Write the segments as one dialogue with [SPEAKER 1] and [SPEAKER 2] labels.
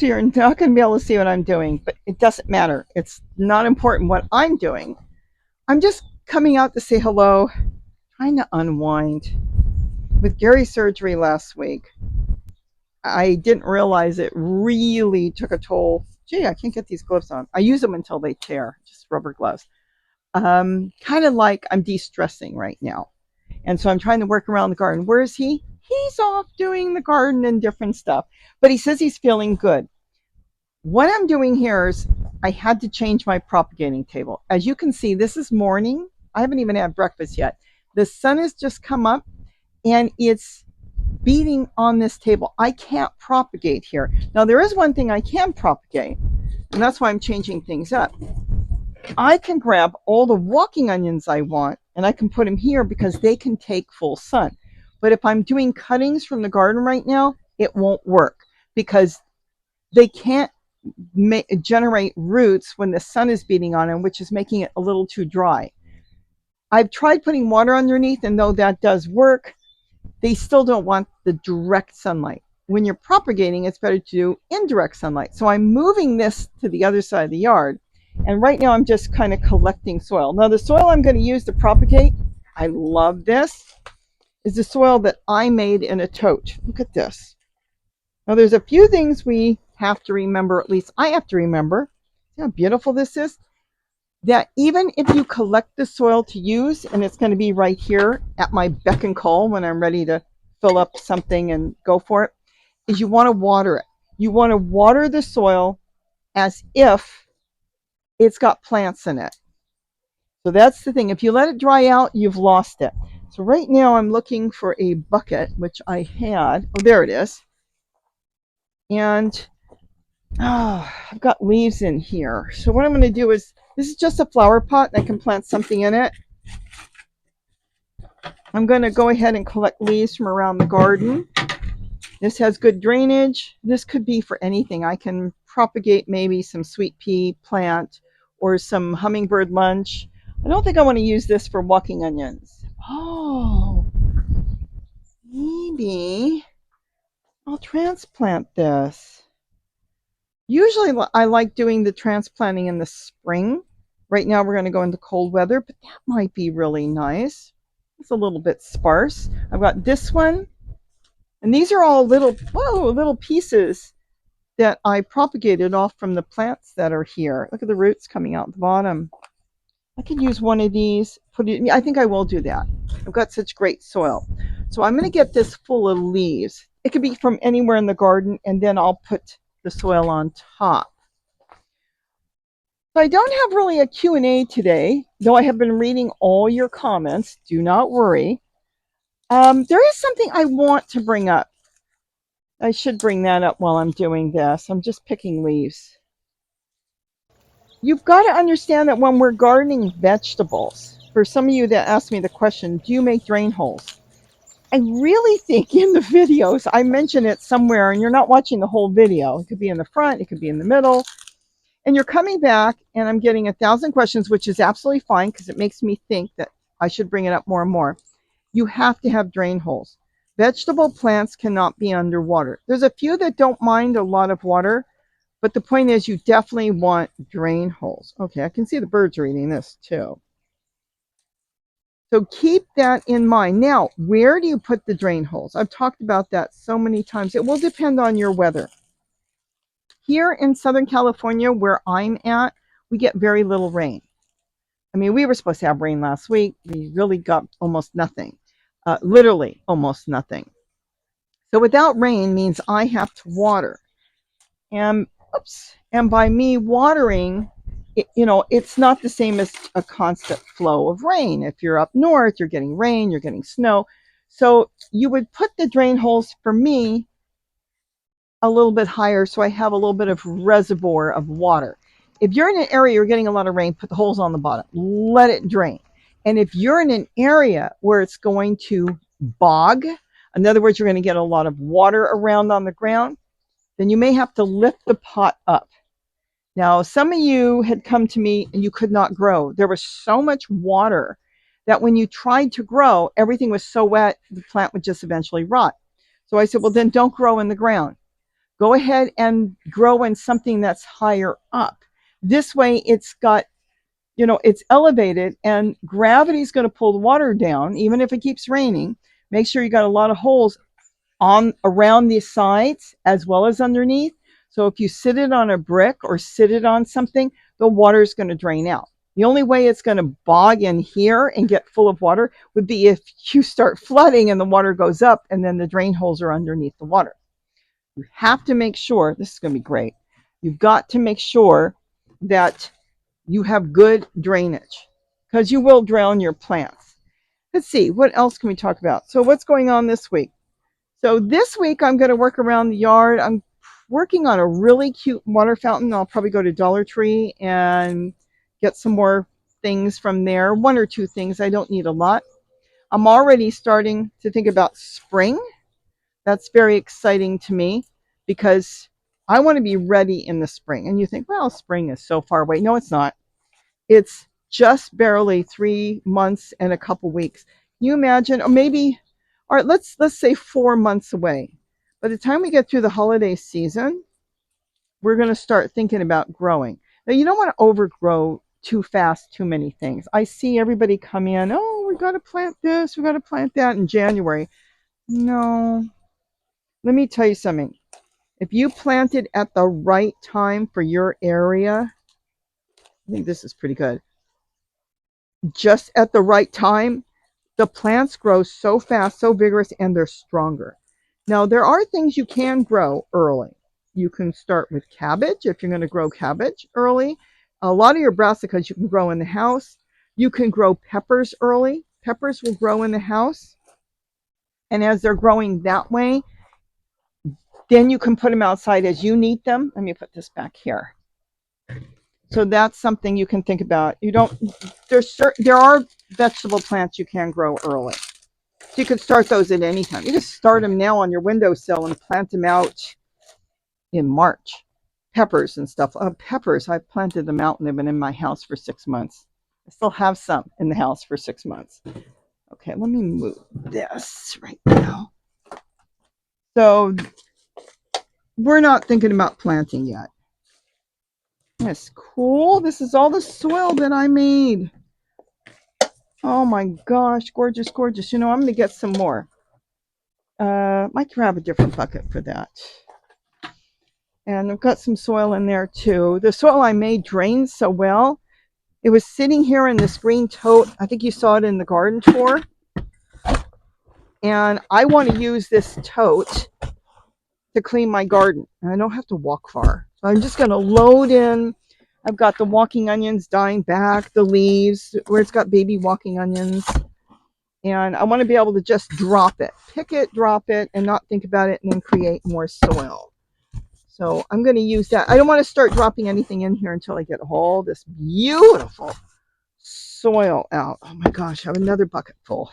[SPEAKER 1] so you're not going to be able to see what I'm doing, but it doesn't matter. It's not important what I'm doing. I'm just coming out to say hello, trying to unwind. With Gary's surgery last week, I didn't realize it really took a toll. Gee, I can't get these gloves on. I use them until they tear, just rubber gloves. Kind of like I'm de-stressing right now. And so I'm trying to work around the garden. Where is he? He's off doing the garden and different stuff. But he says he's feeling good. What I'm doing here is I had to change my propagating table. As you can see, this is morning. I haven't even had breakfast yet. The sun has just come up and it's beating on this table. I can't propagate here. Now, there is one thing I can propagate, and that's why I'm changing things up. I can grab all the walking onions I want, and I can put them here because they can take full sun. But if I'm doing cuttings from the garden right now, it won't work because they can't generate roots when the sun is beating on them, which is making it a little too dry. I've tried putting water underneath, and though that does work, they still don't want the direct sunlight. When you're propagating, it's better to do indirect sunlight. So I'm moving this to the other side of the yard. And right now I'm just kind of collecting soil. Now the soil I'm going to use to propagate, I love this, is the soil that I made in a tote. Look at this. Now there's a few things we have to remember, at least I have to remember. See how beautiful this is? That even if you collect the soil to use, and it's going to be right here at my beck and call when I'm ready to fill up something and go for it, is you want to water it. You want to water the soil as if it's got plants in it. So that's the thing. If you let it dry out, you've lost it. So right now I'm looking for a bucket, which I had. Oh, there it is. And I've got leaves in here. So what I'm going to do is, this is just a flower pot, and I can plant something in it. I'm going to go ahead and collect leaves from around the garden. This has good drainage. This could be for anything. I can propagate maybe some sweet pea plant or some hummingbird lunch. I don't think I want to use this for walking onions. Oh, maybe I'll transplant this. Usually I like doing the transplanting in the spring. Right now we're going to go into cold weather, but that might be really nice. It's a little bit sparse. I've got this one, and these are all little pieces that I propagated off from the plants that are here. Look at the roots coming out the bottom. I could use one of these, put it, I think I will do that. I've got such great soil. So I'm going to get this full of leaves. It could be from anywhere in the garden, and then I'll put the soil on top. So I don't have really a Q&A today, though I have been reading all your comments. Do not worry. There is something I want to bring up. I should bring that up while I'm doing this. I'm just picking leaves. You've got to understand that when we're gardening vegetables, for some of you that asked me the question, do you make drain holes? I really think in the videos, I mention it somewhere, and you're not watching the whole video. It could be in the front, it could be in the middle. And you're coming back, and I'm getting 1,000 questions, which is absolutely fine because it makes me think that I should bring it up more and more. You have to have drain holes. Vegetable plants cannot be underwater. There's a few that don't mind a lot of water, but the point is you definitely want drain holes. Okay, I can see the birds are eating this too. So keep that in mind. Now, where do you put the drain holes? I've talked about that so many times. It will depend on your weather. Here in Southern California, where I'm at, we get very little rain. I mean, we were supposed to have rain last week. We really got almost nothing, literally almost nothing. So without rain means I have to water. And by me watering, it's not the same as a constant flow of rain. If you're up north, you're getting rain, you're getting snow. So you would put the drain holes, for me, a little bit higher so I have a little bit of reservoir of water. If you're in an area you're getting a lot of rain, put the holes on the bottom. Let it drain. And if you're in an area where it's going to bog, in other words, you're going to get a lot of water around on the ground, then you may have to lift the pot up. Now, some of you had come to me and you could not grow. There was so much water that when you tried to grow, everything was so wet, the plant would just eventually rot. So I said, well, then don't grow in the ground. go ahead and grow in something that's higher up. This way it's got, it's elevated and gravity's going to pull the water down, even if it keeps raining. Make sure you got a lot of holes on around the sides as well as underneath. So if you sit it on a brick or sit it on something, the water is going to drain out. The only way it's going to bog in here and get full of water would be if you start flooding and the water goes up and then the drain holes are underneath the water. You have to make sure, this is going to be great, you've got to make sure that you have good drainage because you will drown your plants. Let's see, what else can we talk about? So what's going on this week? So this week I'm going to work around the yard. I'm working on a really cute water fountain. I'll probably go to Dollar Tree and get some more things from there. One or two things. I don't need a lot. I'm already starting to think about spring. That's very exciting to me because I want to be ready in the spring. And you think, well, spring is so far away. No, it's not. It's just barely 3 months and a couple weeks. Can you imagine? Or maybe, all right, let's say 4 months away. By the time we get through the holiday season, we're going to start thinking about growing. Now, you don't want to overgrow too fast too many things. I see everybody come in, oh, we got to plant this, we got to plant that in January. No. Let me tell you something. If you plant it at the right time for your area, I think this is pretty good. Just at the right time, the plants grow so fast, so vigorous, and they're stronger. Now, there are things you can grow early. You can start with cabbage if you're going to grow cabbage early. A lot of your brassicas you can grow in the house. You can grow peppers early. Peppers will grow in the house. And as they're growing that way, then you can put them outside as you need them. Let me put this back here. So that's something you can think about. There are vegetable plants you can grow early. So you can start those at any time. You just start them now on your windowsill and plant them out in March. Peppers and stuff. Peppers, I've planted them out and they've been in my house for 6 months. I still have some in the house for 6 months. Okay, let me move this right now. So we're not thinking about planting yet. That's cool. This is all the soil that I made. Oh my gosh, gorgeous, gorgeous. I'm going to get some more. Might grab a different bucket for that. And I've got some soil in there too. The soil I made drains so well. It was sitting here in this green tote. I think you saw it in the garden tour. And I want to use this tote to clean my garden. And I don't have to walk far. So I'm just going to load in. I've got the walking onions dying back, the leaves where it's got baby walking onions. And I want to be able to just drop it, pick it, drop it, and not think about it and then create more soil. So I'm going to use that. I don't want to start dropping anything in here until I get all this beautiful soil out. Oh my gosh, I have another bucket full.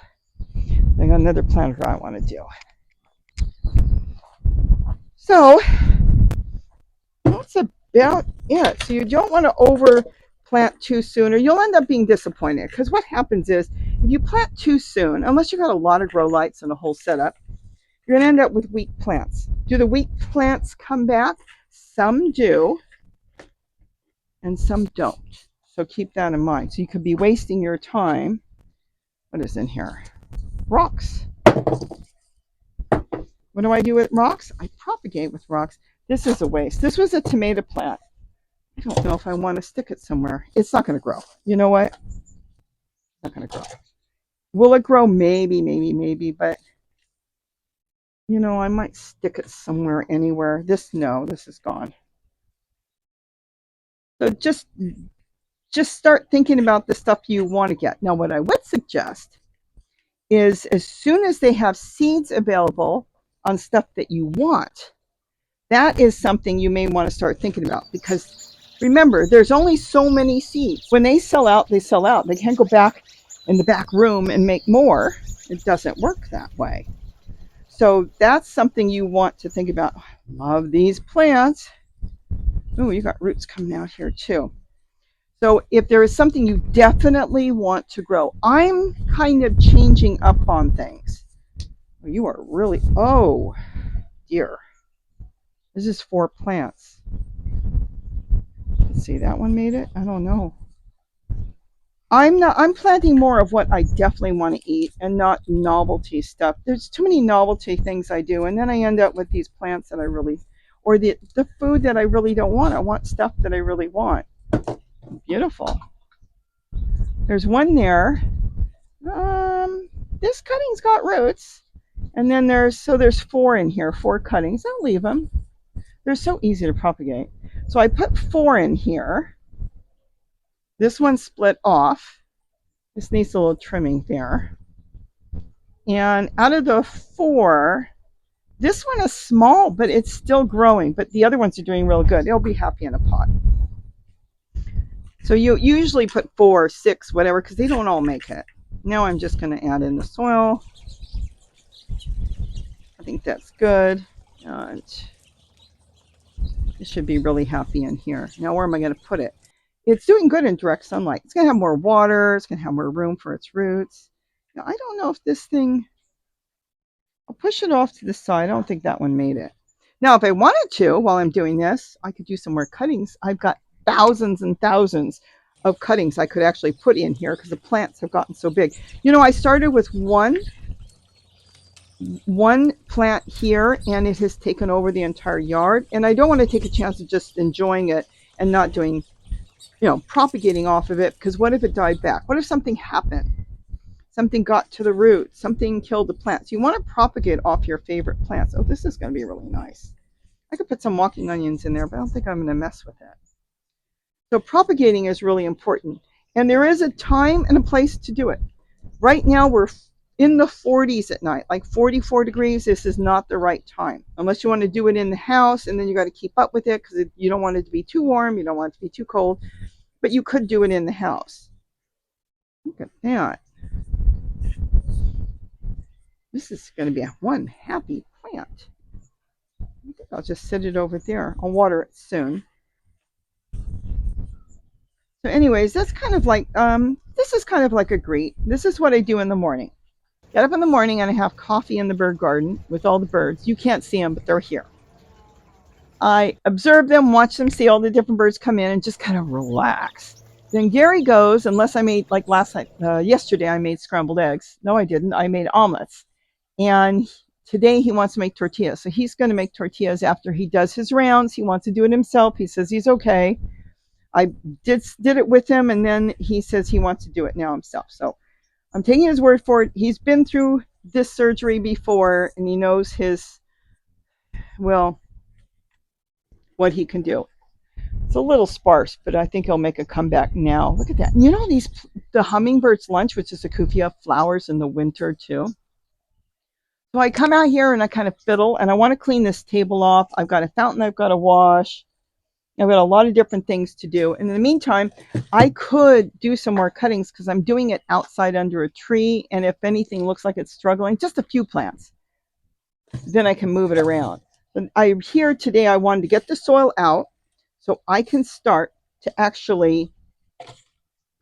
[SPEAKER 1] I got another planter I want to do. So that's about it. So you don't want to over plant too soon or you'll end up being disappointed, because what happens is if you plant too soon, unless you've got a lot of grow lights and a whole setup, you're going to end up with weak plants. Do the weak plants come back? Some do and some don't. So keep that in mind. So you could be wasting your time. What is in here? Rocks. What do I do with rocks? I propagate with rocks. This is a waste. This was a tomato plant. I don't know if I want to stick it somewhere. It's not going to grow. You know what? It's not going to grow. Will it grow? Maybe, but I might stick it somewhere, anywhere. This is gone. So just start thinking about the stuff you want to get. Now, what I would suggest is as soon as they have seeds available on stuff that you want, that is something you may want to start thinking about, because remember, there's only so many seeds. When they sell out, they sell out. They can't go back in the back room and make more. It doesn't work that way. So that's something you want to think about. Love these plants. Oh, you got roots coming out here too. So if there is something you definitely want to grow, I'm kind of changing up on things. You are really, oh dear. This is 4 plants. Let's see, that one made it? I don't know. I'm planting more of what I definitely want to eat and not novelty stuff. There's too many novelty things I do, and then I end up with these plants that I really, or the food that I really don't want. I want stuff that I really want. Beautiful. There's one there. This cutting's got roots. And then there's 4 in here, 4 cuttings. I'll leave them. They're so easy to propagate. So I put 4 in here. This one split off. This needs a little trimming there. And out of the 4, this one is small, but it's still growing. But the other ones are doing real good. They'll be happy in a pot. So you usually put 4, 6, whatever, because they don't all make it. Now I'm just going to add in the soil. I think that's good. And it should be really happy in here. Now where am I going to put it? It's doing good in direct sunlight. It's going to have more water. It's going to have more room for its roots. Now I don't know if this thing, I'll push it off to the side. I don't think that one made it. Now if I wanted to, while I'm doing this, I could do some more cuttings. I've got thousands and thousands of cuttings I could actually put in here because the plants have gotten so big. You know, I started with one plant here and it has taken over the entire yard, and I don't want to take a chance of just enjoying it and not doing, propagating off of it, because what if it died back? What if something happened? Something got to the root, something killed the plants. You want to propagate off your favorite plants. Oh, this is going to be really nice. I could put some walking onions in there, but I don't think I'm going to mess with it. So propagating is really important, and there is a time and a place to do it. Right now we're in the 40s at night, like 44 degrees. This is not the right time unless you want to do it in the house, and then you got to keep up with it because you don't want it to be too warm, you don't want it to be too cold, but you could do it in the house. Look at that. This is going to be one happy plant. I think I'll just set it over there. I'll water it soon. So anyways, that's kind of like this is kind of like a greet. This is what I do in the morning. Get up in the morning and I have coffee in the bird garden with all the birds. You can't see them, but they're here. I observe them, watch them, see all the different birds come in, and just kind of relax. Then Gary goes, unless I made, like last night, yesterday I made scrambled eggs. No, I didn't. I made omelets. And today he wants to make tortillas. So he's going to make tortillas after he does his rounds. He wants to do it himself. He says he's okay. I did it with him, and then he says he wants to do it now himself. So I'm taking his word for it. He's been through this surgery before, and he knows what he can do. It's a little sparse, but I think he'll make a comeback now. Look at that. You know, the hummingbird's lunch, which is a cuphea, flowers in the winter too. So I come out here and I kind of fiddle, and I want to clean this table off. I've got a fountain I've got to wash. I've got a lot of different things to do. And in the meantime, I could do some more cuttings because I'm doing it outside under a tree. And if anything looks like it's struggling, just a few plants, then I can move it around. But I'm here today. I wanted to get the soil out so I can start to actually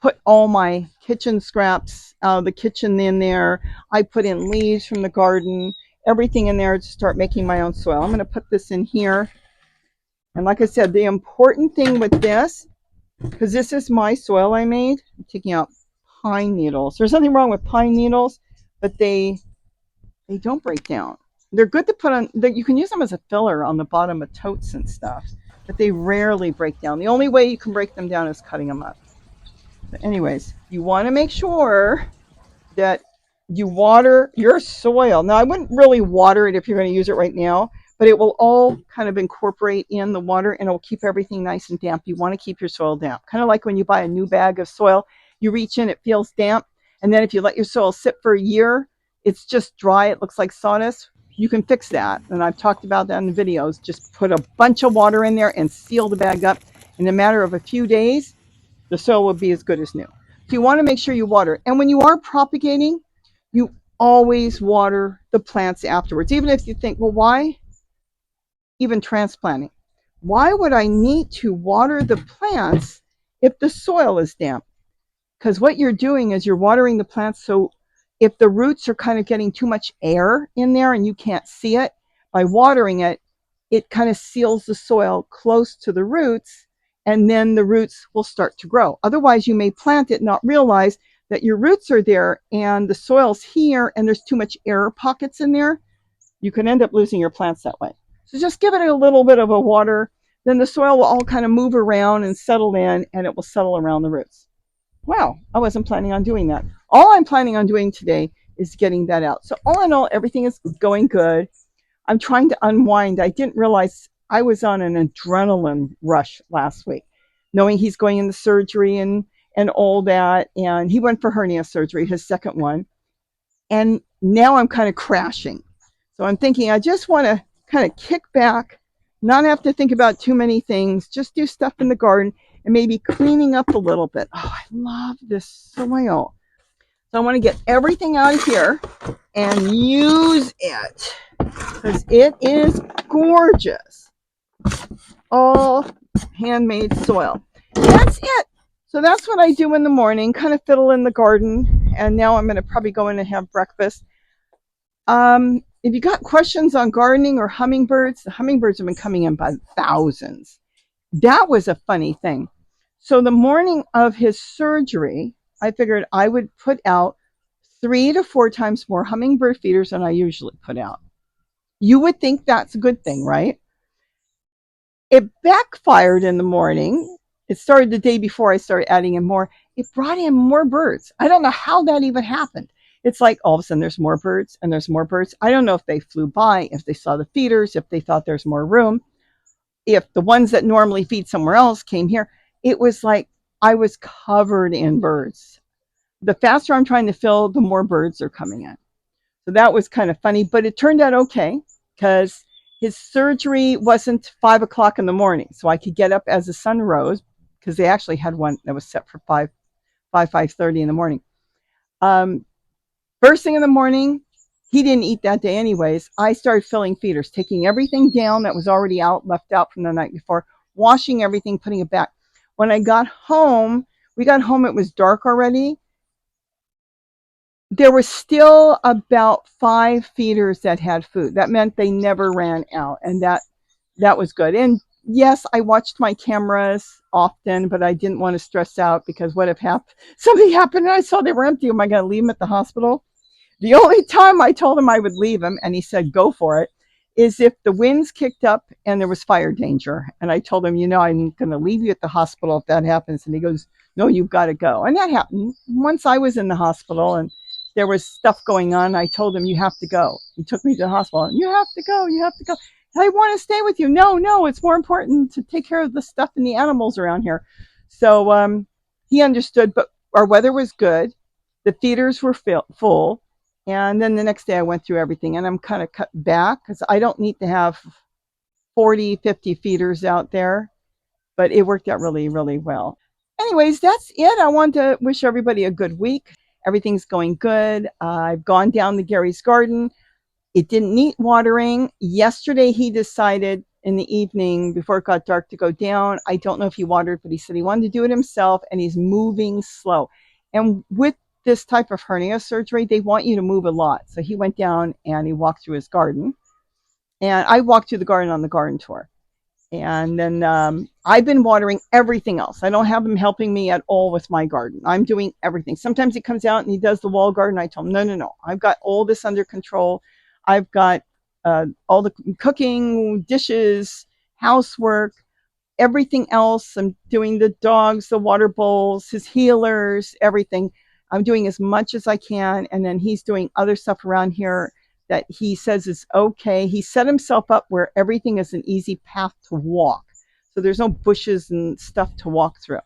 [SPEAKER 1] put all my kitchen scraps out of the kitchen in there. I put in leaves from the garden, everything in there to start making my own soil. I'm going to put this in here. And like I said, the important thing with this, because this is my soil I made, I'm taking out pine needles. There's nothing wrong with pine needles, but they don't break down. They're good to put on, you can use them as a filler on the bottom of totes and stuff, but they rarely break down. The only way you can break them down is cutting them up. But anyways, you want to make sure that you water your soil. Now, I wouldn't really water it if you're going to use it right now, but it will all kind of incorporate in the water, and it will keep everything nice and damp. You want to keep your soil damp. Kind of like when you buy a new bag of soil, you reach in, it feels damp, and then if you let your soil sit for a year, it's just dry, it looks like sawdust. You can fix that, and I've talked about that in the videos. Just put a bunch of water in there and seal the bag up. In a matter of a few days, the soil will be as good as new. So you want to make sure you water it. And when you are propagating, you always water the plants afterwards. Even if you think, well, why? Even transplanting. Why would I need to water the plants if the soil is damp? Because what you're doing is you're watering the plants, so if the roots are kind of getting too much air in there and you can't see it, by watering it, it kind of seals the soil close to the roots, and then the roots will start to grow. Otherwise, you may plant it, not realize that your roots are there and the soil's here and there's too much air pockets in there. You can end up losing your plants that way. So just give it a little bit of a water, then the soil will all kind of move around and settle in, and it will settle around the roots. Wow, I wasn't planning on doing that. All I'm planning on doing today is getting that out. So all in all, everything is going good. I'm trying to unwind. I didn't realize I was on an adrenaline rush last week, knowing he's going into surgery and all that. And he went for hernia surgery, his second one. And now I'm kind of crashing. So I'm thinking I just want to kind of kick back, not have to think about too many things, just do stuff in the garden and maybe cleaning up a little bit. Oh, I love this soil. So I want to get everything out of here and use it because it is gorgeous. All handmade soil. That's it. So that's what I do in the morning, kind of fiddle in the garden. And now I'm going to probably go in and have breakfast. If you got questions on gardening or hummingbirds, the hummingbirds have been coming in by thousands. That was a funny thing. So the morning of his surgery, I figured I would put out 3 to 4 times more hummingbird feeders than I usually put out. You would think that's a good thing, right? It backfired in the morning. It started the day before I started adding in more. It brought in more birds. I don't know how that even happened. It's like all of a sudden there's more birds and there's more birds. I don't know if they flew by, if they saw the feeders, if they thought there's more room, if the ones that normally feed somewhere else came here. It was like I was covered in birds. The faster I'm trying to fill, the more birds are coming in. So that was kind of funny, but it turned out okay because his surgery wasn't 5 o'clock in the morning. So I could get up as the sun rose because they actually had one that was set for 5:30 in the morning. First thing in the morning, he didn't eat that day anyways. I started filling feeders, taking everything down that was already out, left out from the night before, washing everything, putting it back. When I got home, it was dark already. There were still about 5 feeders that had food. That meant they never ran out, and that was good. And yes, I watched my cameras often, but I didn't want to stress out because what if something happened and I saw they were empty? Am I going to leave them at the hospital? The only time I told him I would leave him, and he said, go for it, is if the winds kicked up and there was fire danger. And I told him, I'm going to leave you at the hospital if that happens. And he goes, no, you've got to go. And that happened. Once I was in the hospital and there was stuff going on, I told him, you have to go. He took me to the hospital. You have to go. You have to go. I want to stay with you. No, it's more important to take care of the stuff and the animals around here. So he understood, but our weather was good. The feeders were full. And then the next day I went through everything, and I'm kind of cut back because I don't need to have 40, 50 feeders out there, but it worked out really, really well. Anyways, that's it. I want to wish everybody a good week. Everything's going good. I've gone down to Gary's garden. It didn't need watering. Yesterday he decided in the evening before it got dark to go down. I don't know if he watered, but he said he wanted to do it himself, and he's moving slow. And with this type of hernia surgery, they want you to move a lot. So he went down and he walked through his garden. And I walked through the garden on the garden tour. And then I've been watering everything else. I don't have him helping me at all with my garden. I'm doing everything. Sometimes he comes out and he does the wall garden. I tell him, no. I've got all this under control. I've got all the cooking, dishes, housework, everything else. I'm doing the dogs, the water bowls, his healers, everything. I'm doing as much as I can. And then he's doing other stuff around here that he says is okay. He set himself up where everything is an easy path to walk. So there's no bushes and stuff to walk through.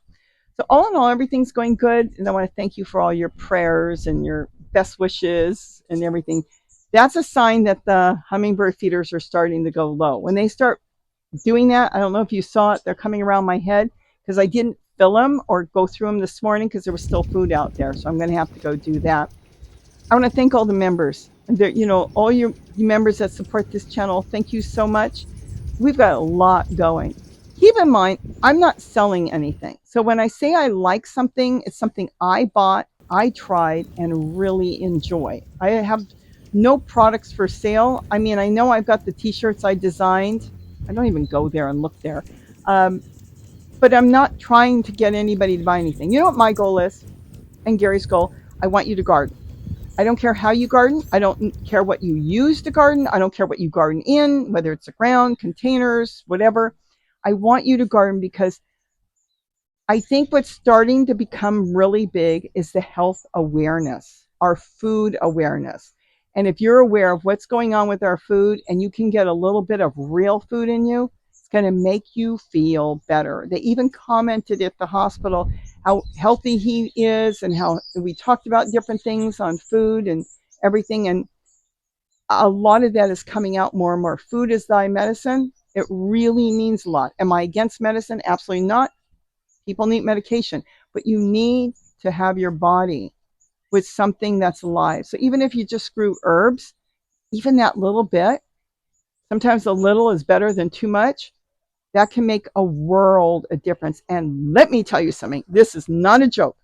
[SPEAKER 1] So all in all, everything's going good. And I want to thank you for all your prayers and your best wishes and everything. That's a sign that the hummingbird feeders are starting to go low. When they start doing that, I don't know if you saw it, they're coming around my head because I didn't fill them or go through them this morning because there was still food out there. So I'm going to have to go do that. I want to thank all the members. All your members that support this channel. Thank you so much. We've got a lot going. Keep in mind, I'm not selling anything. So when I say I like something, it's something I bought, I tried, and really enjoy. I have no products for sale. I mean, I know I've got the t-shirts I designed I don't even go there and look there. Um, but I'm not trying to get anybody to buy anything. You know what my goal is, and Gary's goal? I want you to garden. I don't care how you garden. I don't care what you use to garden. I don't care what you garden in, whether it's the ground, containers, whatever. I want you to garden because I think what's starting to become really big is the health awareness, our food awareness. And if you're aware of what's going on with our food and you can get a little bit of real food in you, it's going to make you feel better. They even commented at the hospital how healthy he is and how we talked about different things on food and everything. And a lot of that is coming out more and more. Food is thy medicine. It really means a lot. Am I against medicine? Absolutely not. People need medication, but you need to have your body with something that's alive. So even if you just grew herbs, even that little bit, sometimes a little is better than too much. That can make a world of difference. And let me tell you something, this is not a joke.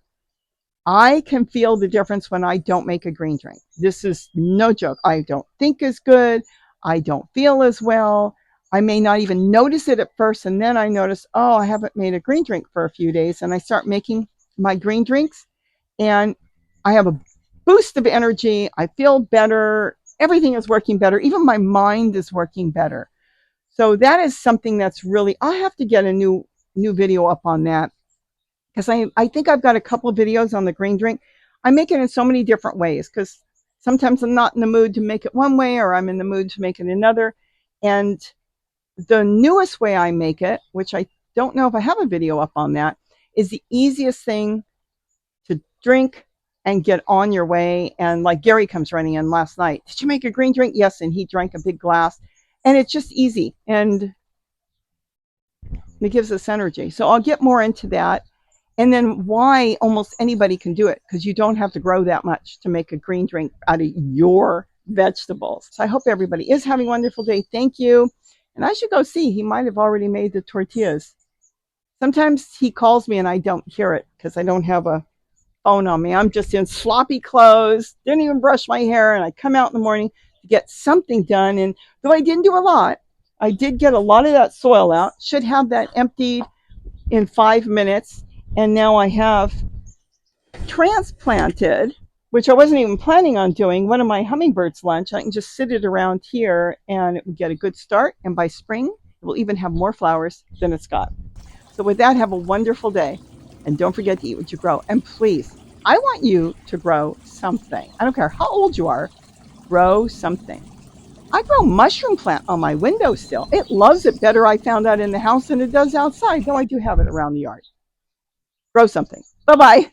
[SPEAKER 1] I can feel the difference when I don't make a green drink. This is no joke. I don't think as good. I don't feel as well. I may not even notice it at first. And then I notice, oh, I haven't made a green drink for a few days. And I start making my green drinks and I have a boost of energy. I feel better. Everything is working better. Even my mind is working better. So that is something that's really, I have to get a new video up on that because I think I've got a couple of videos on the green drink. I make it in so many different ways because sometimes I'm not in the mood to make it one way or I'm in the mood to make it another. And the newest way I make it, which I don't know if I have a video up on that, is the easiest thing to drink and get on your way. And like Gary comes running in last night. Did you make a green drink? Yes. And he drank a big glass. And it's just easy. And it gives us energy. So I'll get more into that. And then why almost anybody can do it, because you don't have to grow that much to make a green drink out of your vegetables. So I hope everybody is having a wonderful day. Thank you. And I should go see. He might have already made the tortillas. Sometimes he calls me and I don't hear it because I don't have a phone on me. I'm just in sloppy clothes, didn't even brush my hair, and I come out in the morning to get something done. And though I didn't do a lot, I did get a lot of that soil out. Should have that emptied in 5 minutes. And now I have transplanted, which I wasn't even planning on doing, one of my hummingbirds lunch. I can just sit it around here and it would get a good start. And by spring, it will even have more flowers than it's got. So with that, have a wonderful day. And don't forget to eat what you grow. And please, I want you to grow something. I don't care how old you are, grow something. I grow mushroom plant on my windowsill. It loves it better, I found out, in the house than it does outside, though I do have it around the yard. Grow something. Bye-bye.